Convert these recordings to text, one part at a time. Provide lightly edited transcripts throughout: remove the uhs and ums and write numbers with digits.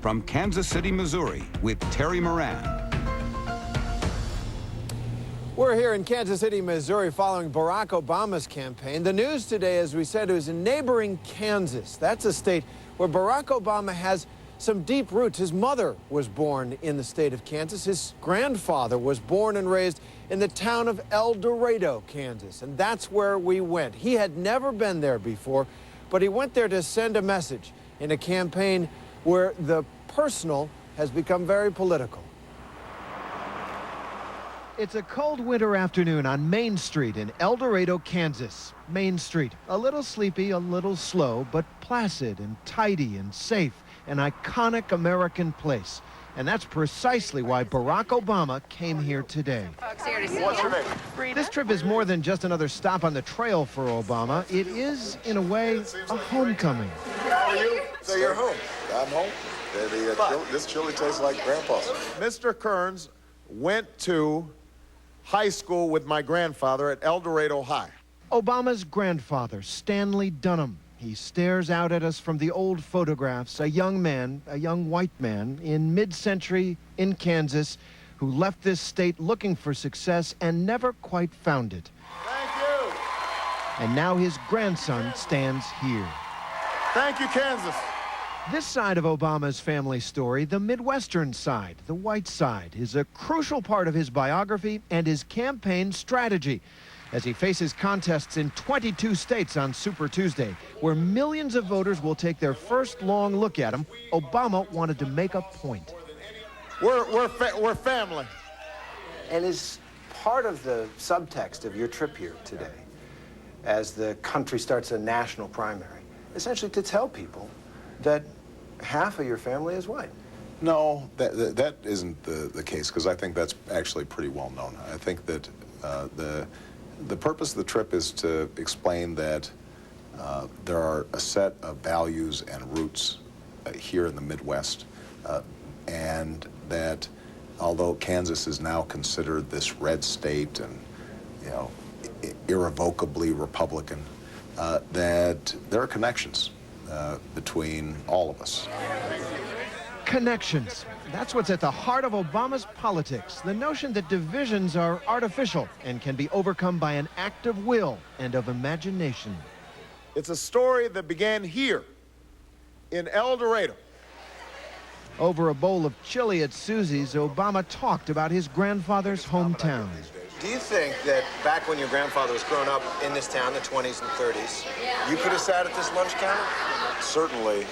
From Kansas City, Missouri, with Terry Moran. We're here in Kansas City, Missouri, following Barack Obama's campaign. The news today, as we said, is in neighboring Kansas. That's a state where Barack Obama has some deep roots. His mother was born in the state of Kansas. His grandfather was born and raised in the town of El Dorado, Kansas. And that's where we went. He had never been there before, but he went there to send a message in a campaign where the personal has become very political. It's a cold winter afternoon on Main Street in El Dorado, Kansas. Main Street, a little sleepy, a little slow, but placid and tidy and safe, an iconic American place. And that's precisely why Barack Obama came here today. What's your name? This trip is more than just another stop on the trail for Obama. It is, in a way, a homecoming. How are you? So you're home. I'm home. This chili tastes like Grandpa's. Mr. Kearns went to high school with my grandfather at El Dorado High. Obama's grandfather, Stanley Dunham. He stares out at us from the old photographs, a young man, a young white man in mid-century in Kansas who left this state looking for success and never quite found it. Thank you. And now his grandson stands here. Thank you, Kansas. This side of Obama's family story, the Midwestern side, the white side, is a crucial part of his biography and his campaign strategy as he faces contests in 22 states on Super Tuesday, where millions of voters will take their first long look at him. Obama wanted to make a point. We're family. And is part of the subtext of your trip here today, as the country starts a national primary, essentially to tell people that half of your family is white? No, that isn't the case, because I think that's actually pretty well known. I think that the purpose of the trip is to explain that there are a set of values and roots here in the Midwest, and that although Kansas is now considered this red state and, you know, irrevocably Republican, that there are connections between all of us. Connections. That's what's at the heart of Obama's politics. The notion that divisions are artificial and can be overcome by an act of will and of imagination. It's a story that began here in El Dorado. Over a bowl of chili at Susie's, Obama talked about his grandfather's hometown. Do you think that back when your grandfather was growing up in this town, the 20s and 30s, you could have sat at this lunch counter? Certainly,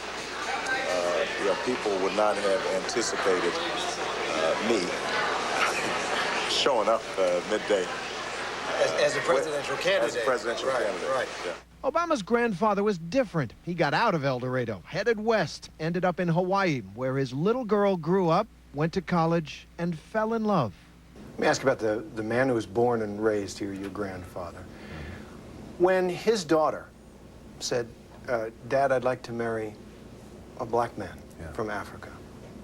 people would not have anticipated me showing up midday. As a presidential candidate. As a presidential candidate. Right. Yeah. Obama's grandfather was different. He got out of El Dorado, headed west, ended up in Hawaii, where his little girl grew up, went to college, and fell in love. Let me ask you about the man who was born and raised here, your grandfather. When his daughter said, Dad, I'd like to marry a black man from Africa,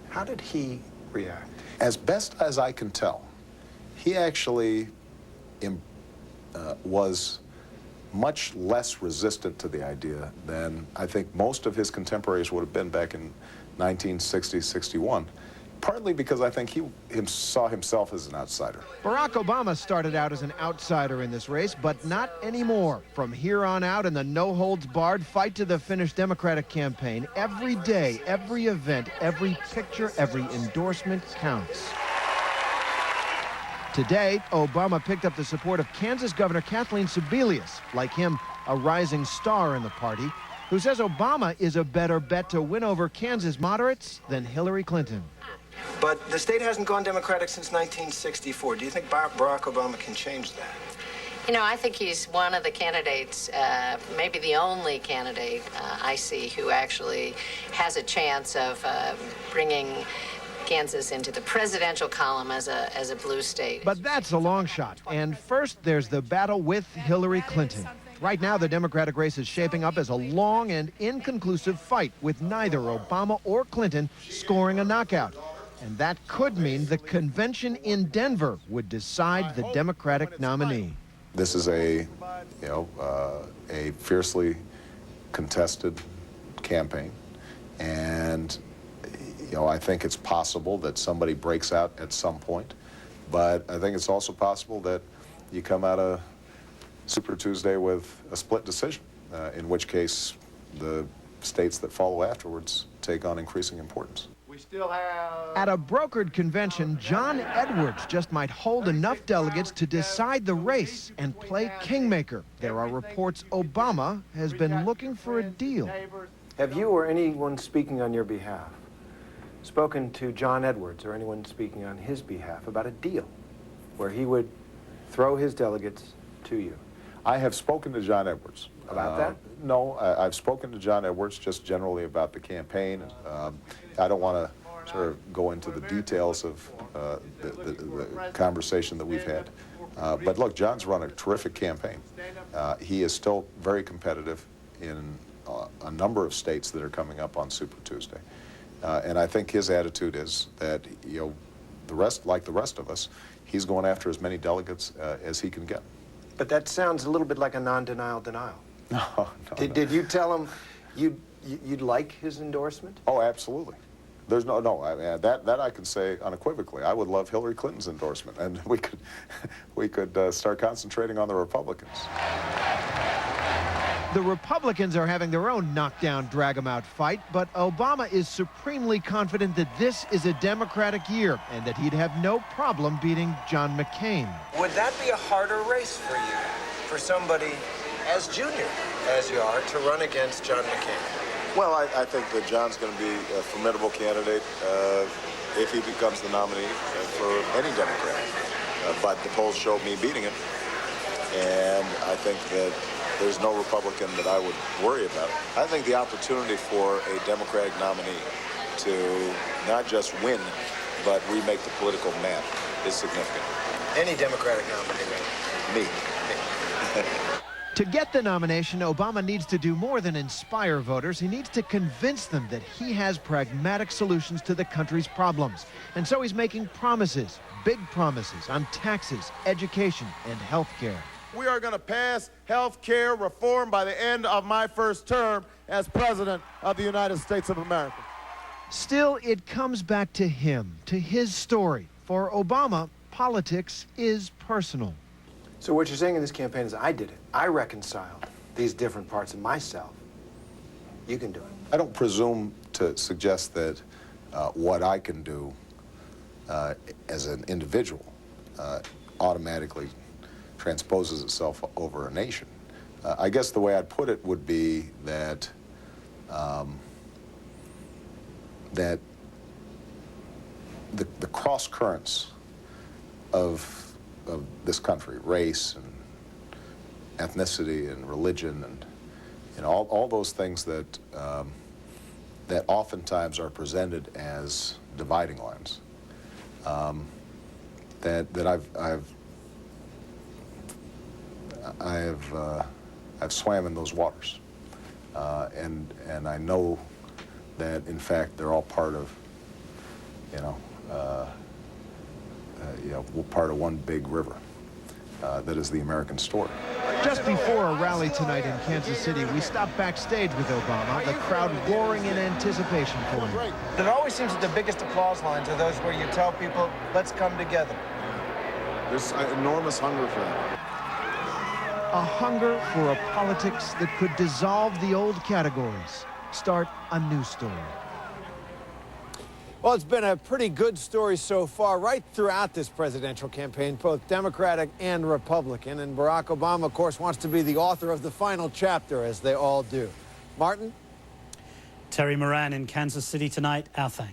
how did he react? As best as I can tell, he actually was much less resistant to the idea than I think most of his contemporaries would have been back in 1960, 61. Partly because I think he saw himself as an outsider. Barack Obama started out as an outsider in this race, but not anymore. From here on out in the no-holds-barred, fight-to-the-finish Democratic campaign, every day, every event, every picture, every endorsement counts. Today, Obama picked up the support of Kansas Governor Kathleen Sebelius, like him, a rising star in the party, who says Obama is a better bet to win over Kansas moderates than Hillary Clinton. But the state hasn't gone Democratic since 1964. Do you think Barack Obama can change that? You know, I think he's one of the candidates, maybe the only candidate I see who actually has a chance of bringing Kansas into the presidential column as a blue state. But that's a long shot. And first, there's the battle with Hillary Clinton. Right now, the Democratic race is shaping up as a long and inconclusive fight, with neither Obama or Clinton scoring a knockout. And that could mean the convention in Denver would decide the Democratic nominee. This is a fiercely contested campaign, and I think it's possible that somebody breaks out at some point, but I think it's also possible that you come out of Super Tuesday with a split decision, in which case the states that follow afterwards take on increasing importance. We still have... At a brokered convention, John Edwards just might hold enough delegates to decide the race and play kingmaker. There are reports Obama has been looking for a deal. Have you or anyone speaking on your behalf spoken to John Edwards or anyone speaking on his behalf about a deal where he would throw his delegates to you? I have spoken to John Edwards. About that? No, I've spoken to John Edwards just generally about the campaign. I don't want to sort of go into the details of the conversation that we've had. But look, John's run a terrific campaign. He is still very competitive in a number of states that are coming up on Super Tuesday. And I think his attitude is that, like the rest of us, he's going after as many delegates as he can get. But that sounds a little bit like a non-denial denial. No. Did you tell him you'd like his endorsement? Oh, absolutely. There's no. That I can say unequivocally. I would love Hillary Clinton's endorsement, and we could start concentrating on the Republicans. The Republicans are having their own knockdown, drag-em-out fight, but Obama is supremely confident that this is a Democratic year and that he'd have no problem beating John McCain. Would that be a harder race for you, for somebody as junior as you are, to run against John McCain? Well, I think that John's going to be a formidable candidate if he becomes the nominee for any Democrat. But the polls showed me beating him, and I think that there's no Republican that I would worry about. I think the opportunity for a Democratic nominee to not just win, but remake the political map is significant. Any Democratic nominee? Me. To get the nomination, Obama needs to do more than inspire voters. He needs to convince them that he has pragmatic solutions to the country's problems. And so he's making promises, big promises, on taxes, education, and health care. We are going to pass health care reform by the end of my first term as President of the United States of America. Still, it comes back to him, to his story. For Obama, politics is personal. So what you're saying in this campaign is, I did it. I reconciled these different parts of myself. You can do it. I don't presume to suggest that what I can do as an individual automatically transposes itself over a nation. I guess the way I'd put it would be that that the cross currents of this country, race and ethnicity and religion and all those things that that oftentimes are presented as dividing lines. That I've swam in those waters, and I know that in fact they're all part of, part of one big river that is the American story. Just before a rally tonight in Kansas City, we stopped backstage with Obama, the crowd roaring in anticipation for him. It always seems that the biggest applause lines are those where you tell people, let's come together. There's an enormous hunger for that. A hunger for a politics that could dissolve the old categories, start a new story. Well, it's been a pretty good story so far, right throughout this presidential campaign, both Democratic and Republican. And Barack Obama, of course, wants to be the author of the final chapter, as they all do. Martin? Terry Moran in Kansas City tonight, our thanks.